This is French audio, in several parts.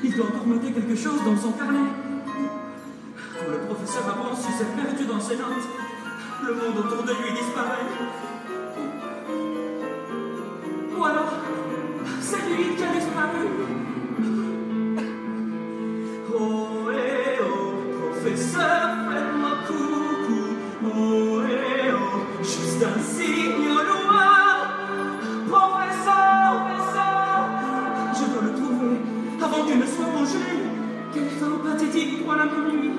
Il doit encore noter quelque chose dans son carnet. Quand le professeur avance, il s'est perdu dans ses notes. Le monde autour de lui disparaît. Ou alors, c'est lui qui a disparu. Oh et oh, professeur, faites-moi coucou. Oh et oh, juste un signe au loin. Professeur, je dois le trouver avant qu'il ne soit mangé. Quelle fin pathétique pour la même nuit.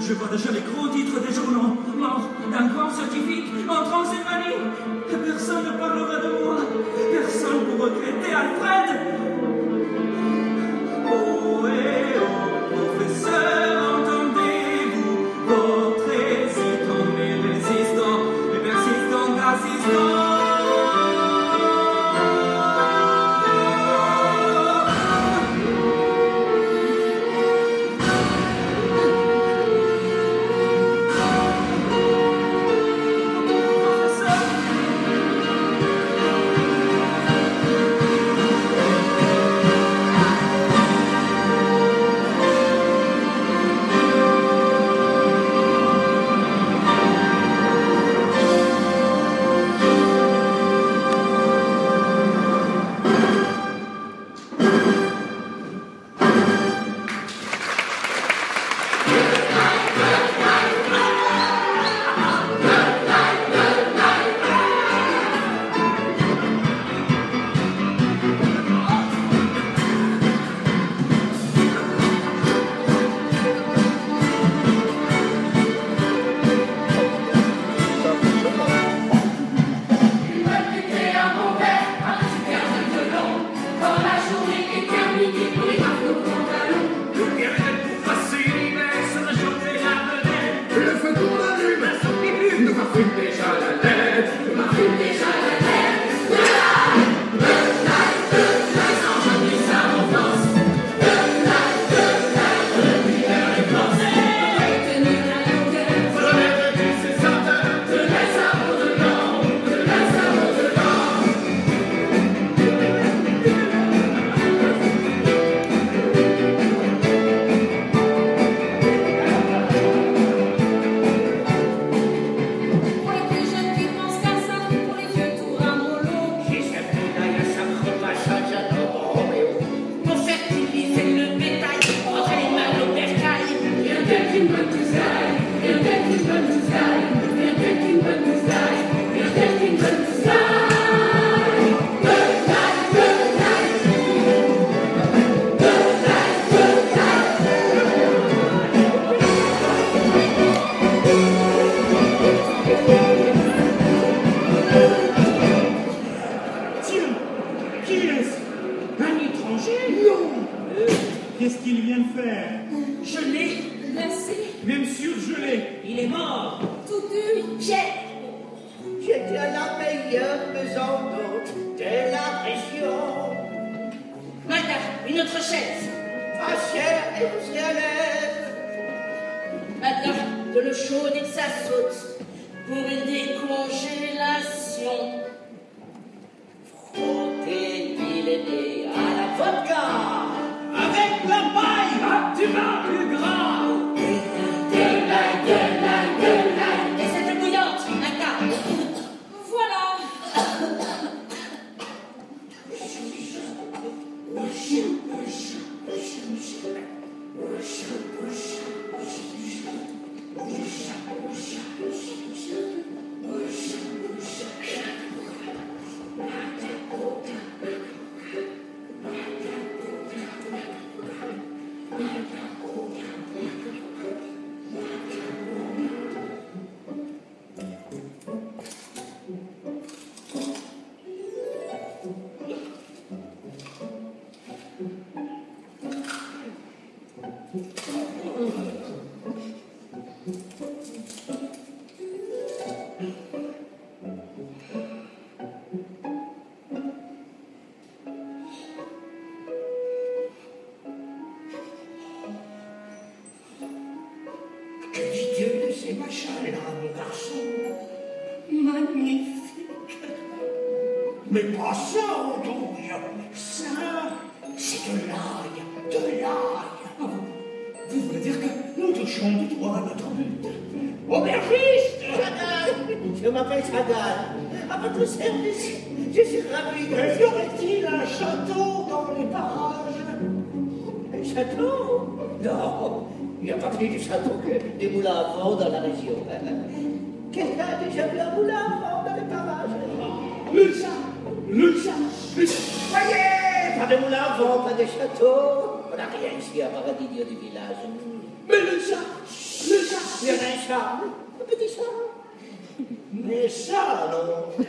Je vois déjà les gros titres des journaux. Mort d'un grand scientifique en Transylvanie. Et personne ne parlera de moi. Personne pour regretter Alfred. Oh et oh, professeur, entendez-vous votre hésitant, mais résistant, mais persistant assistant. Qu'est-ce qu'il vient de faire? Je l'ai laissé. Même surgelé. Il est mort. Tout nu. J'étais la meilleure maison d'hôte de la région. Magda, une autre chaise. Ma chère Étienne. Magda, de l'eau chaude et de sa saute pour une décongélation. Frottez-lui les nez à la vodka. Avec la paille, tu vas plus grand. Et cette bouillante, Magda. Voilà. Que dis-tu de ces machins-là, mon garçon? Magnifique. Mais pas ça, Andouille. Ça, c'est de l'ail. De l'ail. Vous voulez dire que Nous touchons du doigt à notre but. Aubergiste Chagall. Je m'appelle Chagall. À votre service. Je suis ravi. Y aurait-il un château dans les parages? Un château? Non, il n'y a pas plus de château que des moulins à vent dans la région. Quelqu'un a déjà vu un moulin à vent dans les parages? Le chat. Voyez, pas de moulin à vent, pas de château. On n'a rien ici à part un idiot du village. Mais le chat. Il y en a un chat, un petit chat. Mais ça, non.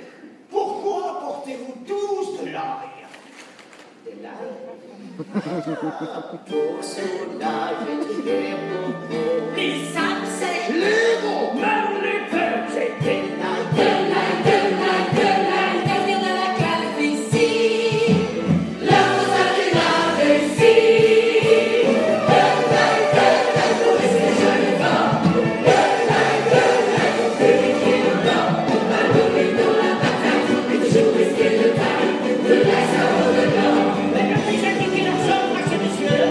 Pourquoi portez-vous tous de l'ail? De l'ail? Pour soulager les bobos. Les âmes sèches. Les bons, même les peurs. C'est de l'ail. L'avenir de la calvitie. La rosa de la vessie. Pour laisser les jeunes femmes. Et toujours risquer le taille. De la saveur de l'or. Mais le plus indiqué l'argent, moi, c'est monsieur.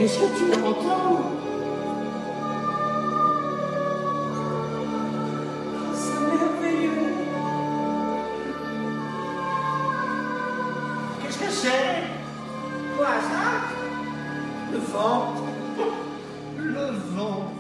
Est-ce que tu entends? c'est merveilleux. Qu'est-ce que c'est? Quoi ça? Le vent. Le vent.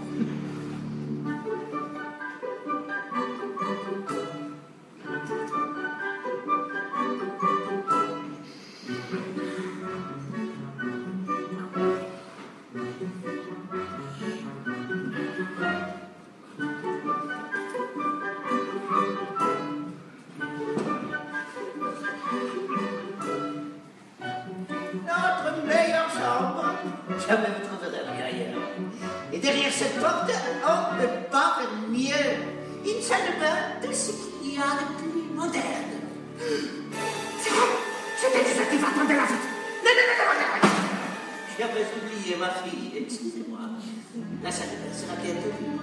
Notre meilleure chambre. Jamais vous trouverez rien ailleurs. Et derrière cette porte, on ne peut pas faire mieux. Une salle de bain de ce qu'il y a de plus moderne. C'était le désactivateur de la fête. Non. J'avais oublié ma fille, excusez-moi. La salle de bain sera bientôt libre.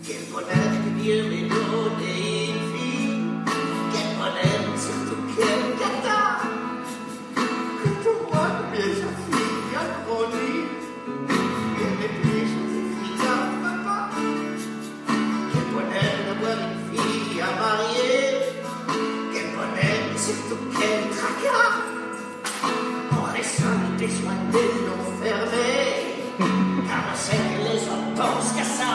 Quel bonheur que Dieu m'ait donné une fille. Quel bonheur, surtout quel gâteau. Que pour moi, combien sa fille a grandi. Elle n'est plus fille à papa. Quel bonheur d'avoir une fille à marier. Quel bonheur, surtout quel tracas. On ressent le besoin de l'enfermer. Car on sait que les hommes pensent qu'à ça.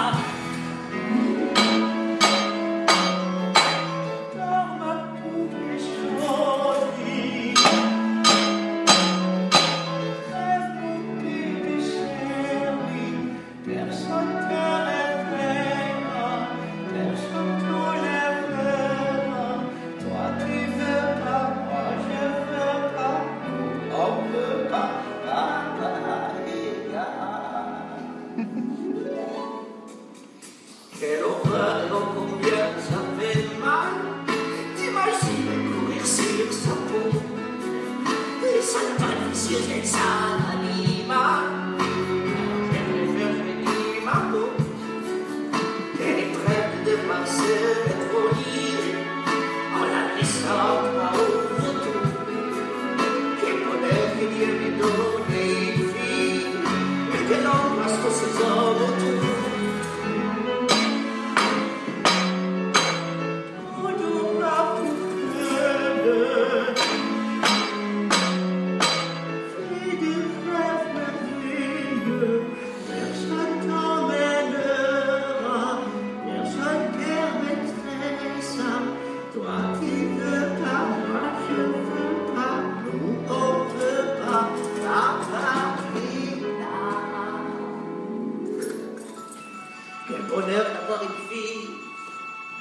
Quel bonheur d'avoir une fille.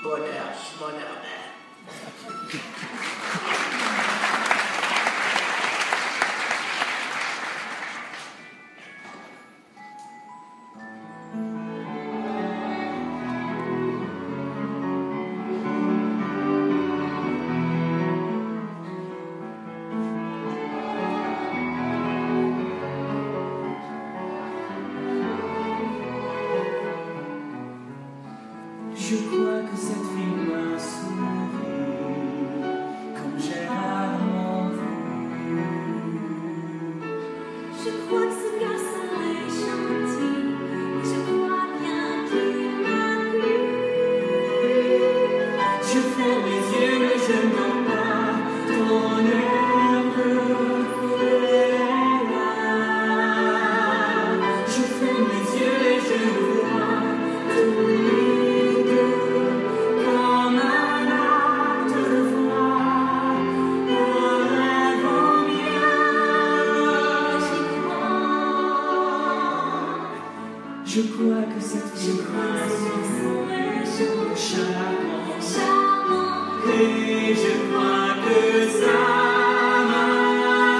Bonheur, schmonheur. Je crois que cette fille m'a souri, comme j'ai rarement vu. Je crois que ce garçon est gentil, je crois bien qu'il m'a plu. Je ferme les yeux mais je n'en pas, ton air est là. Je ferme les yeux et je vois tous les deux comme un acte de foi, un rêve en bien. Je crois que cette fille m'a souri, charmant, et je crois que ça m'a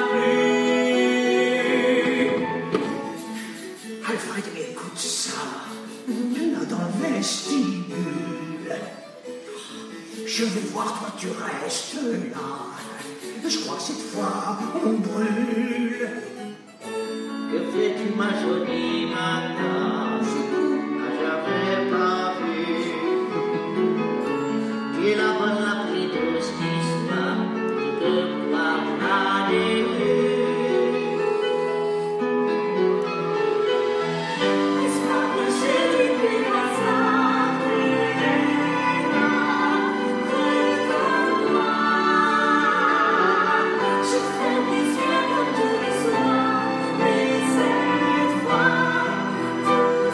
plu. Alfred, écoute ça. Là dans le vestibule. Je vais voir, toi tu restes là. Je crois que cette fois on brûle. Que fais-tu ma jolie madame? J'avais pas vu. Tu es la bonne, la plus douce d'histoire. Tu peux pas aller. Je ferme les yeux comme tous les soirs, mais cette fois, tout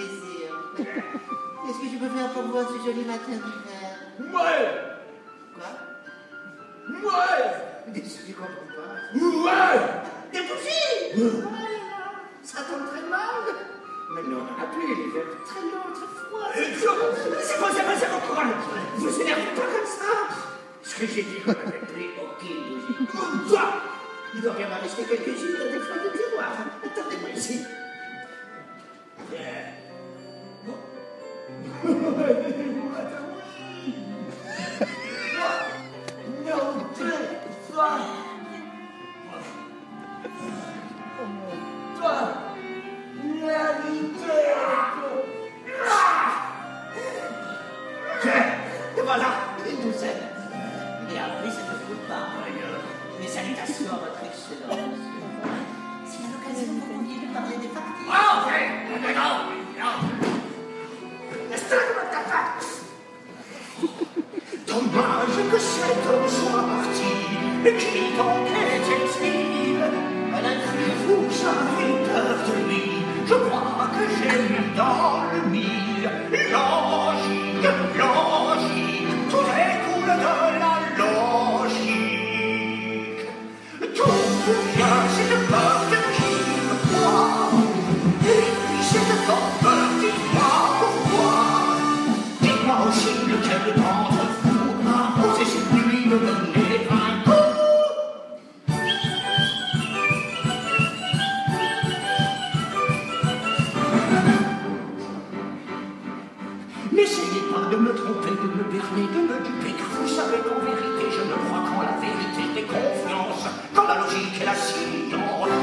désir. Qu'est-ce que je peux faire pour vous ce joli matin d'hiver? Ouais. Quoi? Ouais. Je ne comprends pas. Ouais. Des bougies! Ça tombe très mal. Maintenant, on n'en a plus, l'hiver est très long, très froid. C'est pas courant. Vous énervez pas comme ça. Ce que j'ai dit, qu'on n'avait plus aucune bougie. Il doit bien m'en rester quelques-unes dans des feuilles de tiroir. Attendez-moi ici. Et voilà, une douzaine. Et après, ça ne fout pas. Mes salutations à votre excellence. C'est à l'occasion pour qu'on vienne parler des factures. Ah, ouais. Non. Dommage que cet homme soit parti. Qui donc est-il? À l'infini, vous avez peur de lui. Je crois que j'ai mis dans le mille. Logique, tout découle de la logique. Tout vient, c'est de peur de qui me croit. Et puis c'est de ton peur, dites-moi pourquoi. Dites-moi aussi lequel d'entre vous a osé cette nuit me donner un coup. N'essayez pas de me tromper, de me berner, de me duper, car vous savez qu'en vérité, je ne crois qu'en la vérité des confiances, qu'en la logique et la science.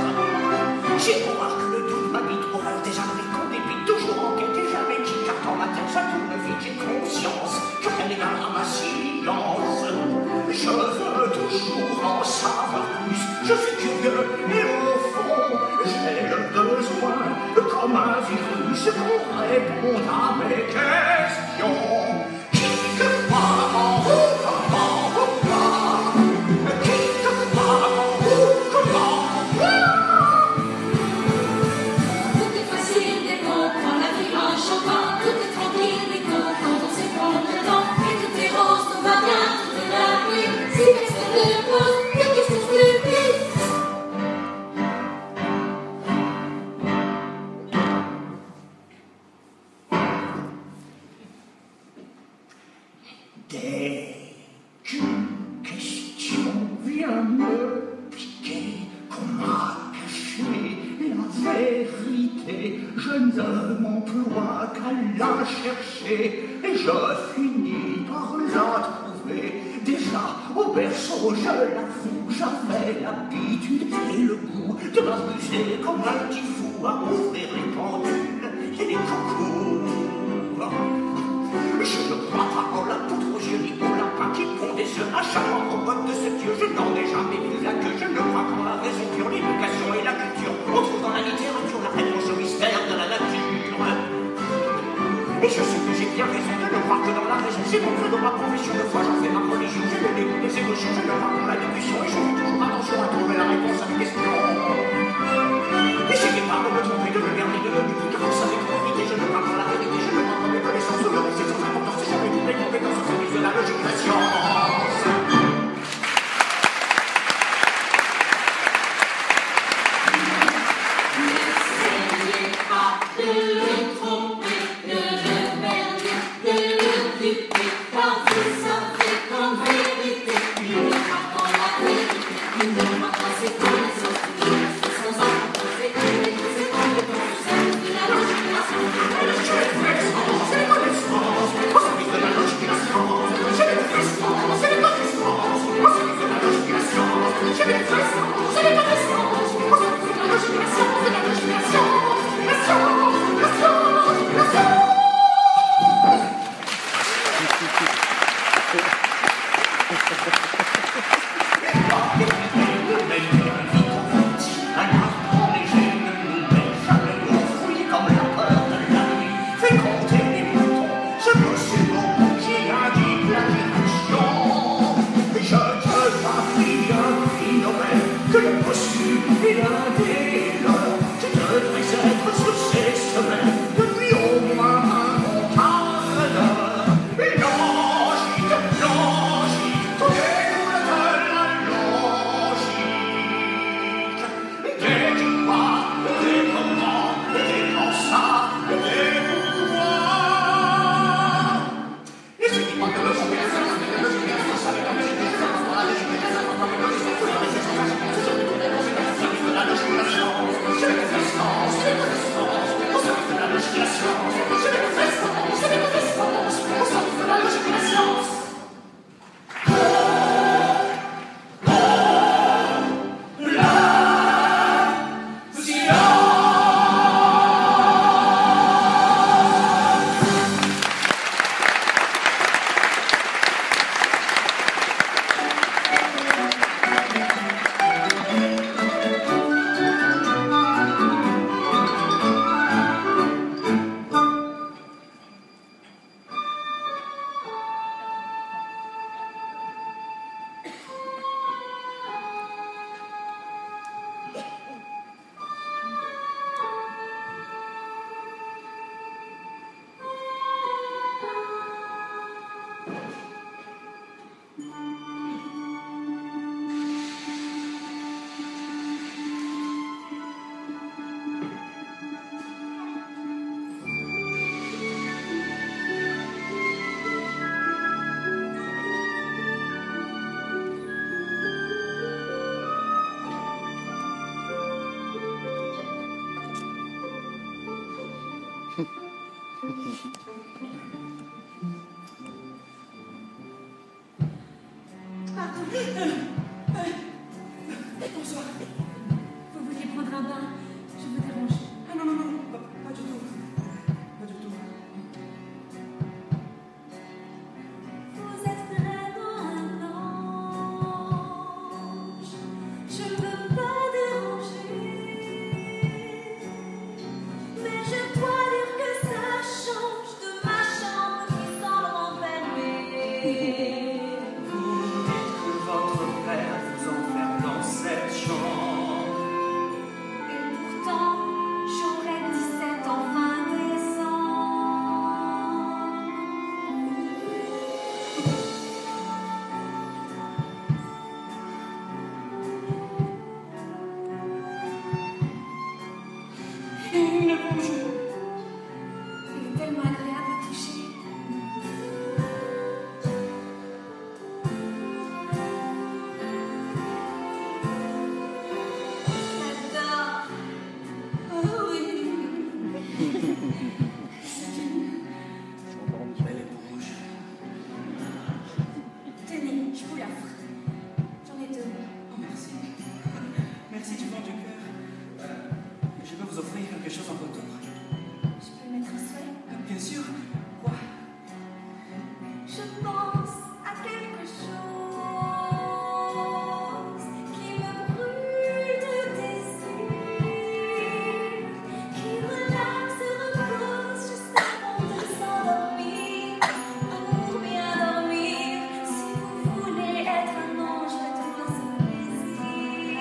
J'ai pour voir que le doute m'habite, horreur des âneries qu'on débite, toujours en quête et jamais quitte, car dans ma tête ça tourne vite, j'ai conscience que rien n'égale à ma science. Je veux toujours en savoir plus, je suis curieux et au fond, j'ai le besoin, comme un virus, qu'on réponde à mes questions. Qui que croit en vous, comment, pourquoi? Qui que croit en vous, comment, pourquoi? Tout est facile dès qu'on prend la vie en chantant. Tout est tranquille dès qu'on sait prendre le temps. Et tout est rose, tout va bien, tout est merveilleux. Si personne ne pose des questions stupides. Dès qu'une question vient me piquer, qu'on m'a caché la vérité, je ne m'emploie qu'à la chercher, et je finis par la trouver. Déjà au berceau, je l'avoue, j'avais l'habitude et le goût de m'amuser comme un petit fou à ouvrir les pendules et les coucous. Je ne crois pas en la poudre aux yeux ni au lapin qui pond des œufs à chaque fois au botte de ce dieu. Je n'en ai jamais vu la queue. Je ne crois qu'en la raison pure, l'éducation et la culture. On trouve dans la littérature la réponse au mystère de la nature. Et je sais que j'ai bien raison de ne croire que dans la raison. C'est mon credo, ma profession de foi, j'en fais ma religion. J'ai le dégoût des émotions, je ne crois qu'en la déduction. Et je fais toujours attention à trouver la réponse à mes questions. N'essayez pas de me tromper, de me garder, de me duper, car vous savez qu'en vérité, je ne crois qu'en la vérité. Je ne crois qu'en mes connaissances, de leur c'est sans importance. C'est jamais toutes les compétences au service de la logique de la science. N'essayez pas de le tromper, de le berner, de le duper, car vous savez qu'en vérité, il ne croit qu'en la vérité, il ne croit qu'en ses connaissances, il ne reste sans importance, et il est tous ses compétences au service de la logique de la science. Bonsoir. Vous vouliez prendre un bain? Je vous dérange. Ah non, non, non, pas du tout. Pas du tout. Vous êtes vraiment un ange. Je ne veux pas déranger, mais je dois dire que ça change de ma chambre qui semble enfermée. Vous dites que votre père vous enferme dans cette chambre. Et pourtant, j'aurai 17 en fin décembre. Mais bonjour. Il est tellement agréable à toucher. J'adore. Oh oui. Belle éponge. Tenez, je vous l'offre. J'en ai 2. Oh, merci. Merci du fond du cœur. Je peux vous offrir quelque chose en retour. Je peux mettre un souhait? Bien sûr. Quoi? Je pense à quelque chose qui me brûle de désir, qui relaxe et repose juste avant de s'endormir. Pour bien dormir, si vous voulez être un ange, faites-moi ce plaisir.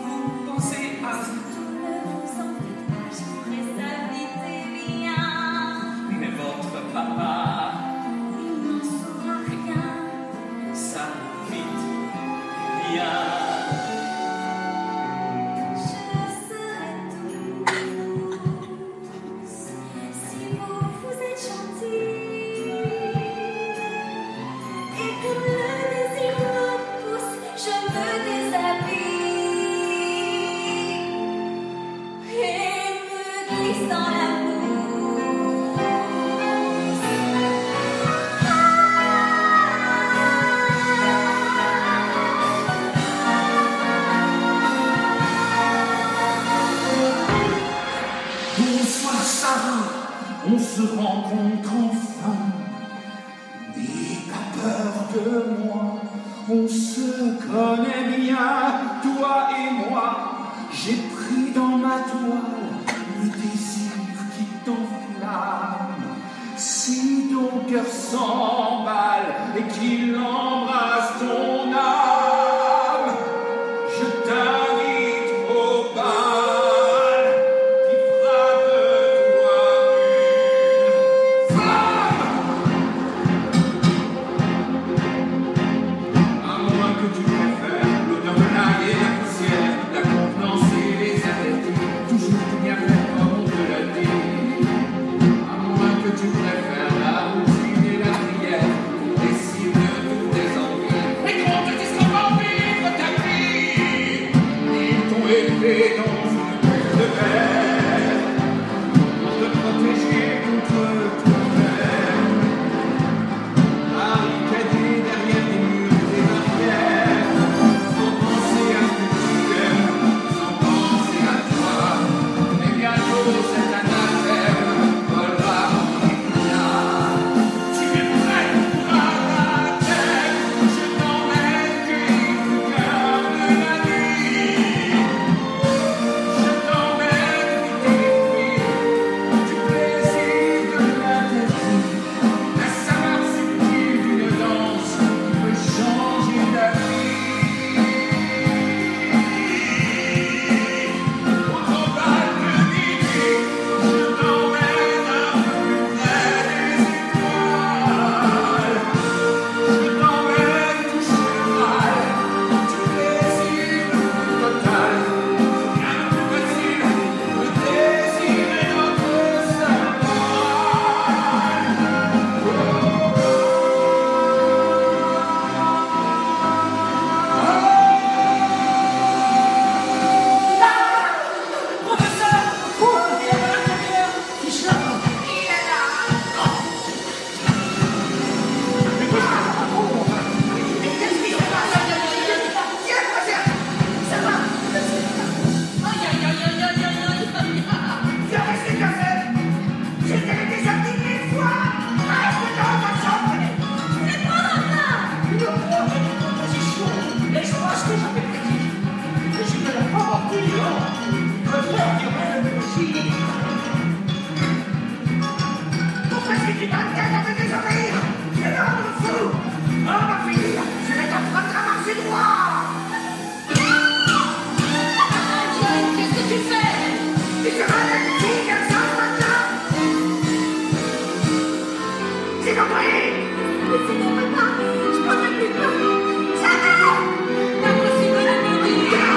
Vous pensez à... Surtout ne vous en faites pas, je ferai ça vite et bien. Mais votre papa, Il n'en saura rien. ça vite, bien. Je serai douce si vous êtes gentil. Et comme le désir me pousse, je me déshabille et me glisse dans la mousse. Bonsoir Sarah, on se rencontre enfin. N'aie pas peur de moi, on se connaît bien, toi et moi. J'ai pris dans ma toile le désir qui t'enflamme. Si ton cœur s'emballe et qu'il embrasse ton âme, je t'invite au bal qui fera de toi une femme. À moins que tu préfères l'odeur de l'ail et la poussière, la contenance et les interdits, toujours bien fait comme on te l'a dit. À moins que tu préfères la routine et la prière, pour décider de toutes tes envies. Mais qu'on te qui t'inquiète avec des sourires. Tu es l'homme de fou. Oh ma fille, je vais t'apprendre à marcher droit. Qu'est-ce que tu fais? Tu te rappelles une fille comme ça ce matin? J'ai compris. Mais c'est mon papa, je prendrai plus peur. Jamais! Impossible de me dire.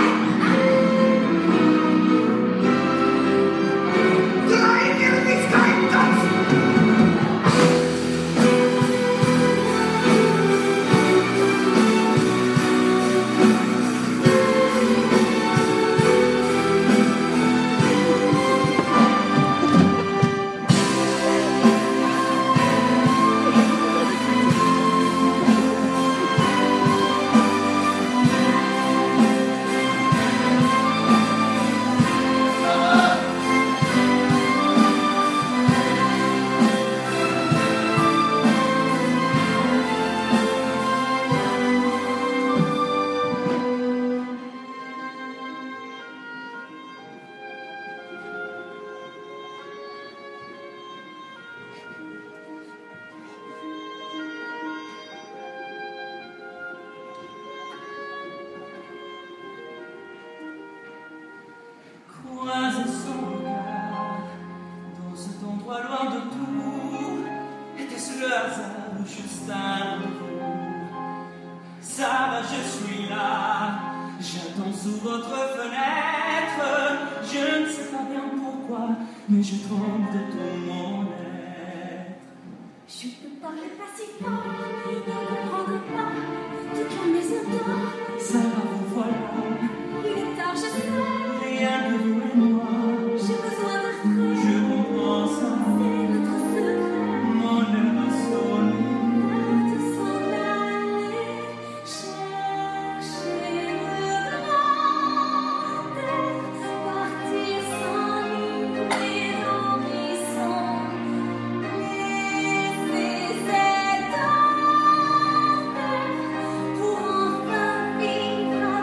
Croiser son regard dans cet endroit loin de tout. Était-ce le hasard ou juste un rendez-vous? Ça va, je suis là. J'attends sous votre fenêtre. Je ne sais pas bien pourquoi, mais je tremble de tout mon être. Je peux parler pas si fort, ne comprendre pas toute la maison dort. Ça va, vous voilà. Il est tard, je sais, Rien que vous et moi. j'ai besoin de frais. Je comprends ça. C'est notre secret. Mon heure a sonné. L'heure de s'en aller, chercher le grand air, partir s'enivrer d'ambition, laisser cet enfer pour enfin vivre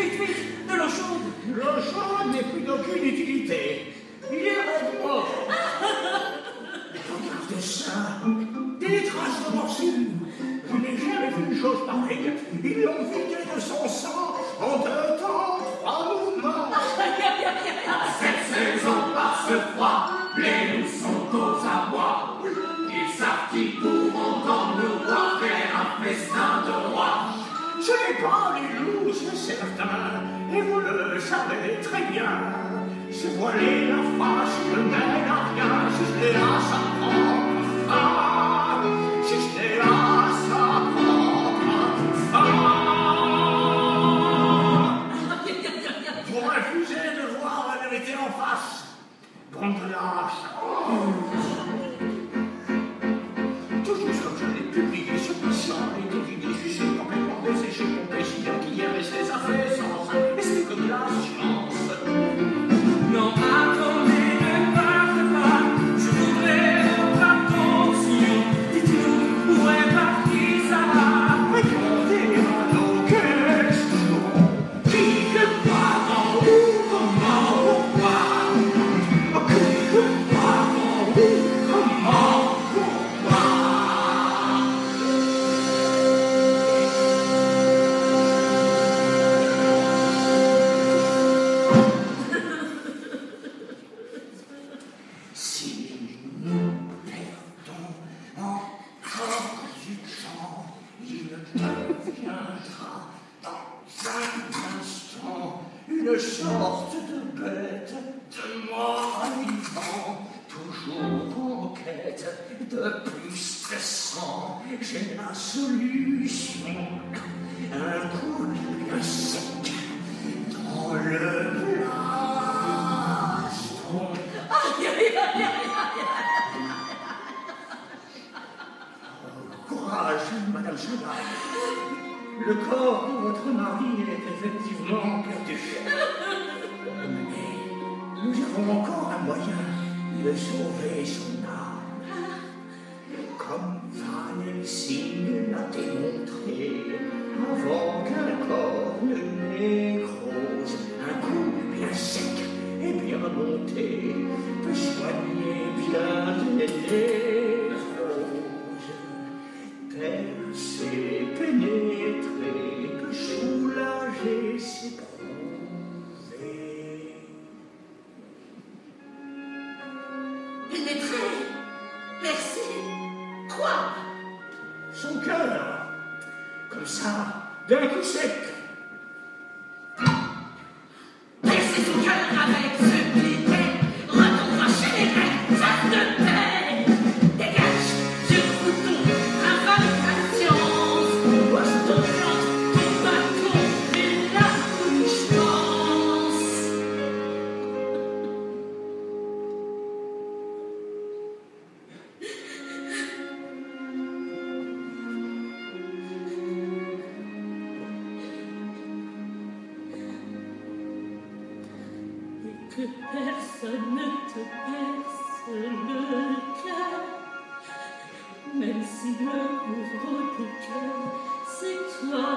Vite, vite, de l'eau chaude. L'eau chaude n'est plus d'aucune utilité. Il est mort. Regarde ça. Des traces de morsure. Je n'ai jamais vu une chose pareille. Ils l'ont vidé de son sang en 2 temps, 3 mouvements. Cette saison par ce froid, les loups sont aux abois. Ils savent qu'ils pourront comme nous voir faire un festin de roi. Ce n'est pas les loups, c'est certain, et vous le savez très bien. Se voiler la face ne mène à rien, si ce n'est à sa propre femme, si ce n'est à sa propre femme. Vous refusez de voir la vérité en face. Bande de lâches. Toujours comme je l'ai publié, ce patient a été vidé, je suis complètement desséché, mon péché qui est resté sa faisance, et c'est comme la science. Non, attendez, ne partez pas. Je voudrais votre attention. Dites-nous où est parti Sarah. Répondez à nos questions. Qui, que, quoi, quand, où, comment, pourquoi. Qui, que, quoi, quand, où, comment, pourquoi. Si nous perdons encore du temps, il deviendra dans un instant une sorte de bête de mort vivant, toujours en quête de plus de sang. J'ai la solution, un coup bien sec dans le plastron. Courage, Madame Chantal. Le corps de votre mari est effectivement perdu. Mais nous avons encore un moyen de sauver son âme. Comme Van Helsing l'a démontré, avant qu'un corps ne nécrose, un coup bien sec et bien monté peut soigner bien des névroses. Percer, pénétrer, peut soulager, s'éprouver. Pénétrer, percer, quoi? Son cœur, comme ça, d'un coup sec. Percer son cœur avec ce glitter, retourne chez les Grecs, ça te paie. Dégage, sur le bouton, ravale ta science. Boisse ton chante, ton bâton, et la puissance. Que personne ne te perce le cœur, même si le ouvre du cœur, c'est toi.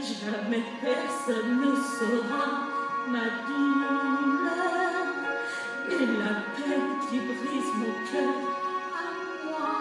Jamais personne ne saura ma douleur, et la peine qui brise mon cœur à moi.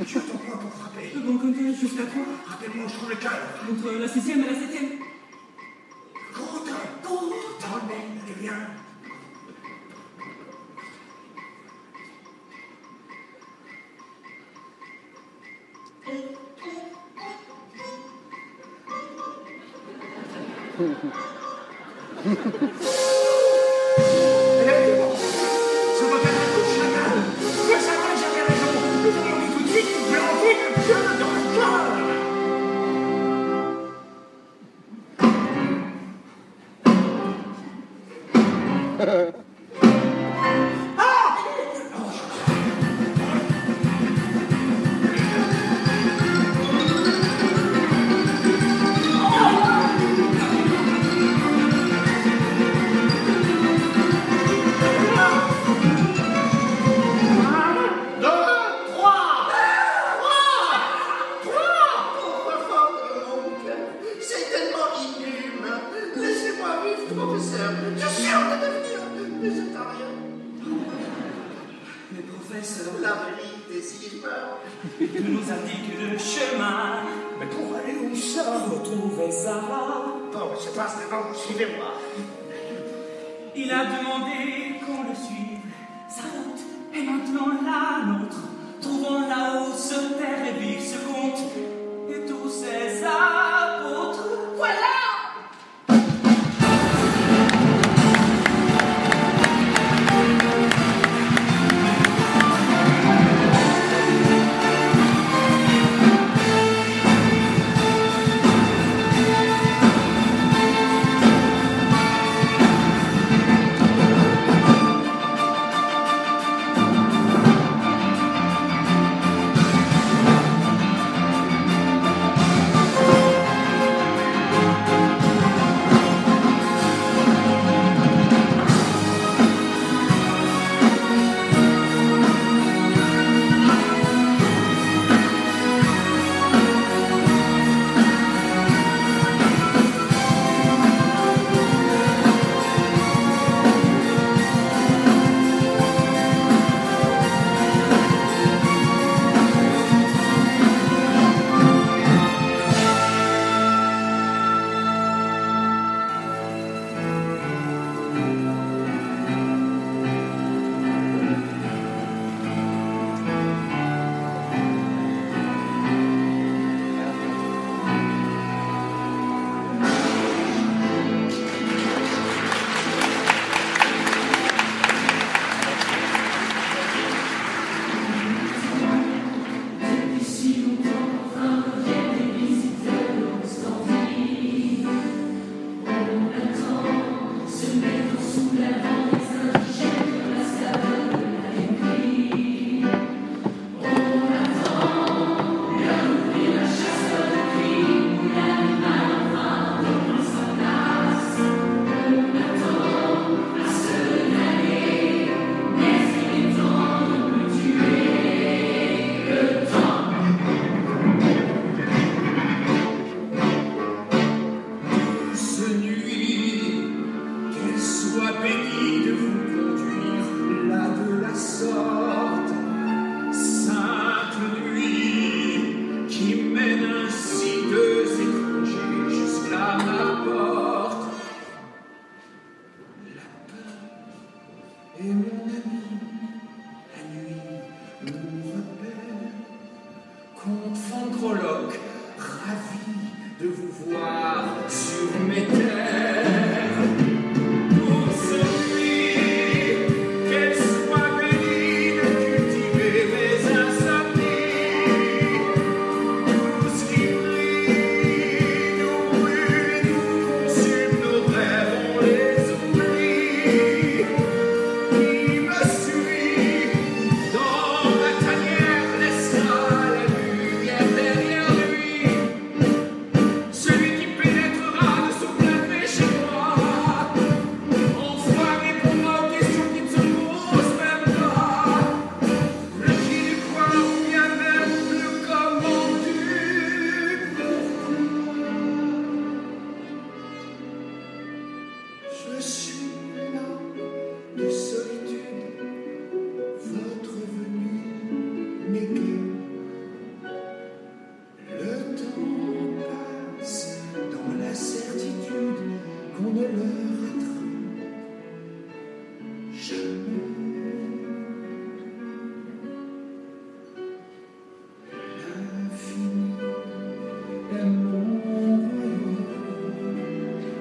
Je t'envoie pour frapper. Bon, comme toi, jusqu'à quoi? Rappelle-moi où je trouve le cœur. Entre la 6e et la 7e. Compte, emmène les liens. Effectivement, ce modèle de couche fatale. Le Satan, j'avais raison. Nous avons mis tout de suite une plantée de pieu dans le cœur. Il nous indique le chemin. Mais pour aller où ça? Retrouver Sarah. Bon, je passe devant, suivez-moi. Il a demandé qu'on le suive. Sa route est maintenant la nôtre. Trouvons là-haut ce terre et vive ce conte et tous ses apôtres. Voilà!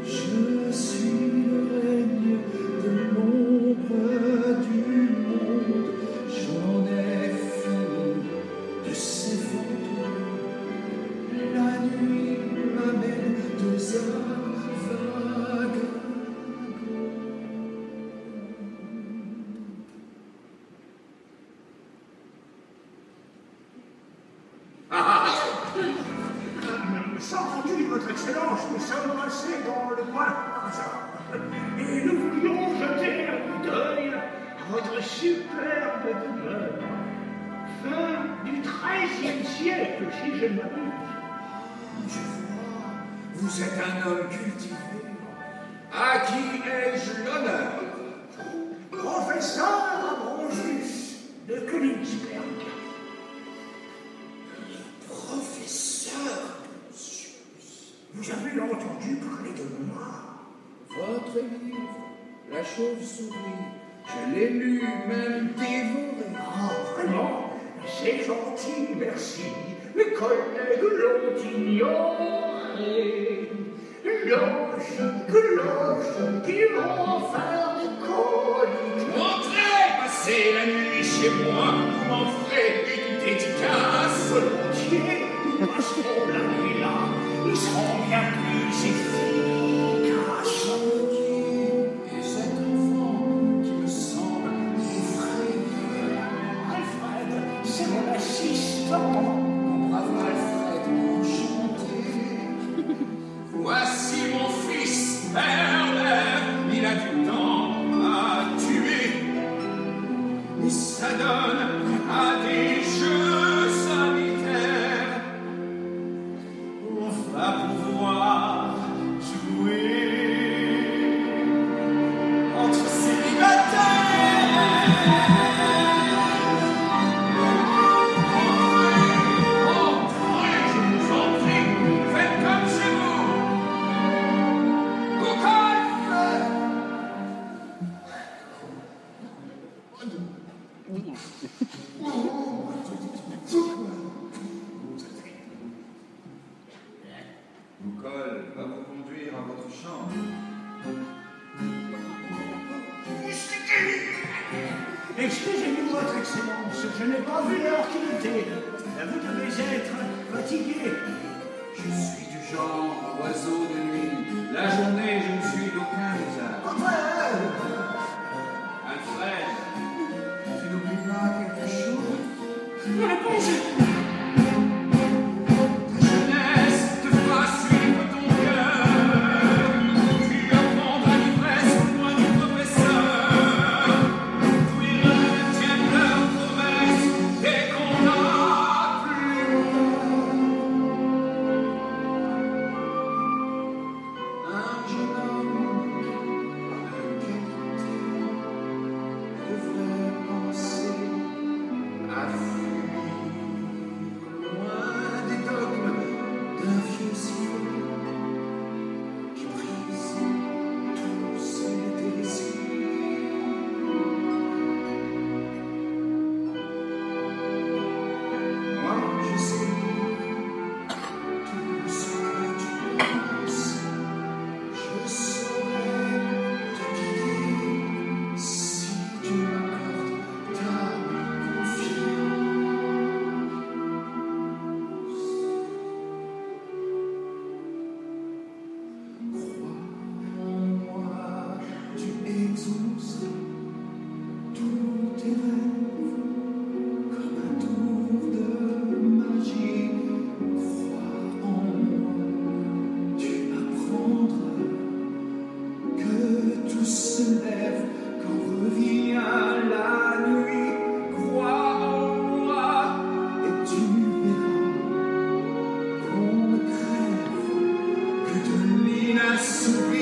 Je suis Excellence, nous sommes passés dans le coin par hasard. Et nous voulions jeter un coup d'œil à votre superbe demeure. Fin du XIIIe siècle, si je ne m'abuse. Je vois, vous êtes un homme cultivé. À qui ai-je l'honneur? Professeur Ambrosius de Königsberg. Professeur, Vous avez entendu parler de moi? Votre livre, La chauve-souris, je l'ai lu, même dévoré. Ah, vraiment? C'est gentil, merci. Mes collègues l'ont ignoré. Logique, qui vont faire des coliques. Entrez, passez la nuit chez moi, vous m'en ferez une dédicace. Volontiers, nous passerons la nuit là. Ils seront bien plus efficaces. Et cet enfant qui me semble effrayé. Alfred, c'est mon assistant. Mon brave Alfred, enchanté. Voici mon fils, Herbert, il a du temps à tuer. Et ça donne à des jeux sanitaires. On va pouvoir jouer entre célibataires. Entrez, je vous en prie, faites comme chez vous. Boucol va vous conduire à votre chambre. Excusez-nous, Votre Excellence, je n'ai pas vu l'heure qu'il était. Vous devez être fatigué. Je suis du genre oiseau de nuit. La journée, je ne suis d'aucun usage. Alfred, tu n'oublies pas quelque chose? Ta jeunesse te fera suivre ton cœur. Tu apprendras l'ivresse loin du professeur. Tous les rêves tiennent leurs promesses dès qu'on n'a plus un jeune homme de qualité devrait penser à fuir loin des dogmes d'un vieux sifflet qui brise tous ses désirs. Moi, je sais tout ce que tu penses. Je saurais te guider si tu m'accordes ta confiance. Crois en moi, tu exauces tous tes rêves comme un tour de magie. Crois en moi, tu apprendras que tout se lève quand revient la nuit. Crois en moi et tu verras qu'on ne crève que de l'inassouvi.